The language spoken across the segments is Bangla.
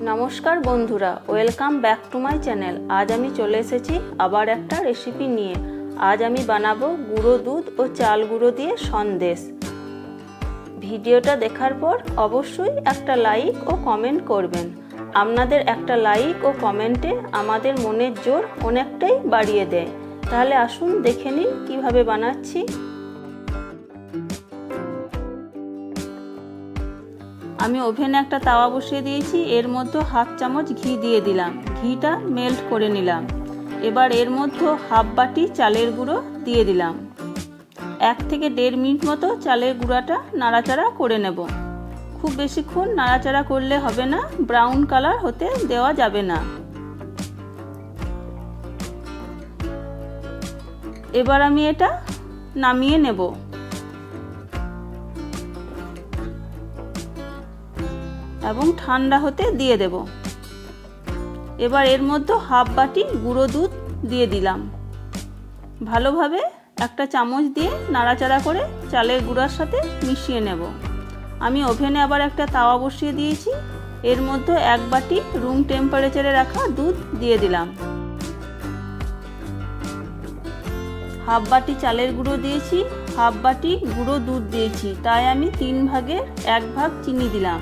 নমস্কার বন্ধুরা, welcome back to my channel. আজ আমি চলে এসেছি আবার একটা রেসিপি নিয়ে। আজ আমি বানাবো গুঁড়ো দুধ ও চাল গুঁড়ো দিয়ে সন্দেশ। ভিডিওটা দেখার পর অবশ্যই একটা লাইক ও কমেন্ট করবেন। আপনাদের একটা লাইক ও কমেন্টে আমাদের মনের জোর অনেকটাই বাড়িয়ে দেয়। তাহলে আসুন দেখে নিন কীভাবে বানাচ্ছি। আমি ওভেনে একটা তাওয়া বসিয়ে দিয়েছি, এর মধ্যে হাফ চামচ ঘি দিয়ে দিলাম। ঘিটা মেল্ট করে নিলাম। এবার এর মধ্যে হাফ বাটি চালের গুঁড়ো দিয়ে দিলাম। 1 থেকে 1.5 মিনিট মতো চালের গুঁড়াটা নাড়াচাড়া করে নেব। খুব বেশিক্ষণ নাড়াচাড়া করলে হবে না, ব্রাউন কালার হতে দেওয়া যাবে না। এবার আমি এটা নামিয়ে নেব। এবং ঠান্ডা হতে দিয়ে দেব। এবার এর মধ্যে হাফ বাটি গুঁড়ো দুধ দিয়ে দিলাম। ভালোভাবে একটা চামচ দিয়ে নাড়াচাড়া করে চালের গুঁড়ার সাথে মিশিয়ে নেব। আমি ওভেনে আবার একটা তাওয়া বসিয়ে দিয়েছি, এর মধ্যে 1 বাটি রুম টেম্পারেচারে রাখা দুধ দিয়ে দিলাম। হাফ বাটি চালের গুঁড়ো দিয়েছি, হাফ বাটি গুঁড়ো দুধ দিয়েছি, তাই আমি 3 ভাগের 1 ভাগ চিনি দিলাম।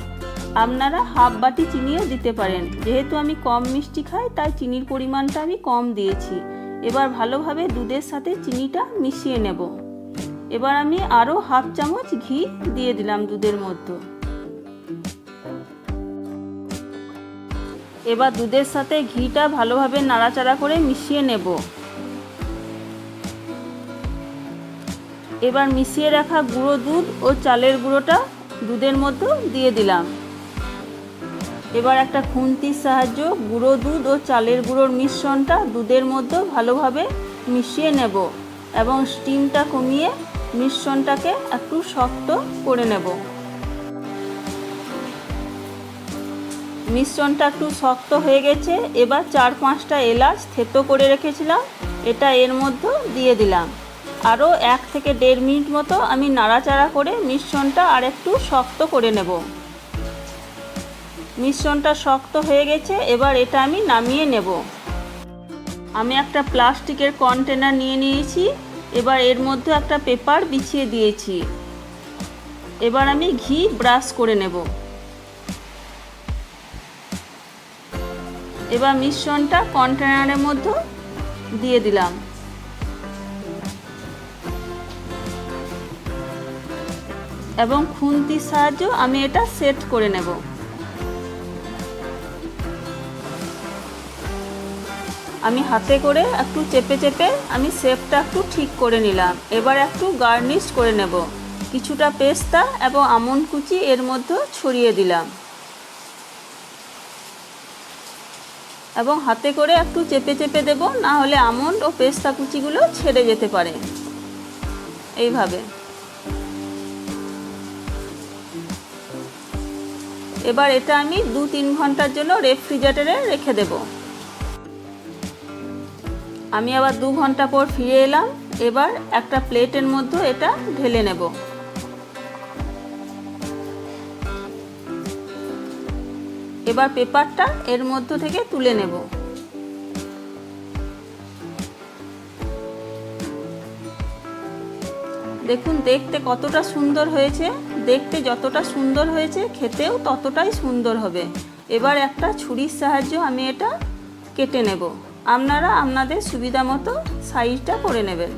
আপনারা হাফ বাটি চিনিও দিতে পারেন। যেহেতু আমি কম মিষ্টি খাই তাই চিনির পরিমাণটা আমি কম দিয়েছি। এবার ভালোভাবে দুধের সাথে চিনিটা মিশিয়ে নেব। এবার আমি আরও হাফ চামচ ঘি দিয়ে দিলাম দুধের মধ্যে। এবার দুধের সাথে ঘিটা ভালোভাবে নাড়াচাড়া করে মিশিয়ে নেব। এবার মিশিয়ে রাখা গুঁড়ো দুধ ও চালের গুঁড়োটা দুধের মধ্যে দিয়ে দিলাম। এবার একটা খুন্তির সাহায্যে গুঁড়ো দুধ ও চালের গুঁড়োর মিশ্রণটা দুধের মধ্যে ভালোভাবে মিশিয়ে নেব এবং স্টিমটা কমিয়ে মিশ্রণটাকে একটু শক্ত করে নেব। মিশ্রণটা একটু শক্ত হয়ে গেছে। এবার 4-5টা এলাচ থেতো করে রেখেছিলাম, এটা এর মধ্যে দিয়ে দিলাম। আরও 1 থেকে 1.5 মিনিট মতো আমি নাড়াচাড়া করে মিশ্রণটা আর একটু শক্ত করে নেব। মিশ্রণটা শক্ত হয়ে গেছে, এবার এটা আমি নামিয়ে নেব। আমি একটা প্লাস্টিকের কন্টেনার নিয়ে নিয়েছি। এবার এর মধ্যে একটা পেপার বিছিয়ে দিয়েছি। এবার আমি ঘি ব্রাশ করে নেব। এবার মিশ্রণটা কন্টেনারের মধ্যে দিয়ে দিলাম। এবং খুন্তির সাহায্যে আমি এটা সেট করে নেব। আমি হাতে করে একটু চেপে চেপে আমি শেপটা একটু ঠিক করে নিলাম। এবার একটু গার্নিশ করে নেব। কিছুটা পেস্তা এবং আমন্ড কুচি এর মধ্যে ছড়িয়ে দিলাম এবং হাতে করে একটু চেপে চেপে দেব, না হলে আমন্ড ও পেস্তা কুচিগুলো ছেড়ে যেতে পারে। এইভাবে এবার এটা আমি 2-3 ঘন্টার জন্য রেফ্রিজারেটরে রেখে দেব। আমি আবার 2 ঘন্টা পর ফিরে এলাম। এবার একটা প্লেটের মধ্যে এটা ঢেলে নেব। এবার পেপারটা এর মধ্যে থেকে তুলে নেব। দেখুন দেখতে কতটা সুন্দর হয়েছে। দেখতে যতটা সুন্দর হয়েছে খেতেও ততটাই সুন্দর হবে। এবার একটা ছুরির সাহায্যে আমি এটা কেটে নেব। আপনারা আপনাদের সুবিধা মতো সাইজটা করে নেবেন।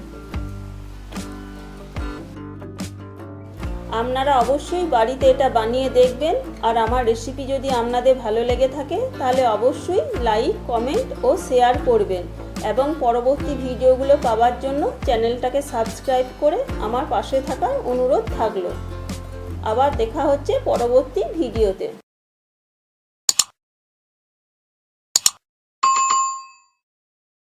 আপনারা অবশ্যই বাড়িতে এটা বানিয়ে দেখবেন। আর আমার রেসিপি যদি আপনাদের ভালো লেগে থাকে তাহলে অবশ্যই লাইক, কমেন্ট ও শেয়ার করবেন এবং পরবর্তী ভিডিওগুলো পাওয়ার জন্য চ্যানেলটাকে সাবস্ক্রাইব করে আমার পাশে থাকার অনুরোধ থাকলো। আবার দেখা হচ্ছে পরবর্তী ভিডিওতে।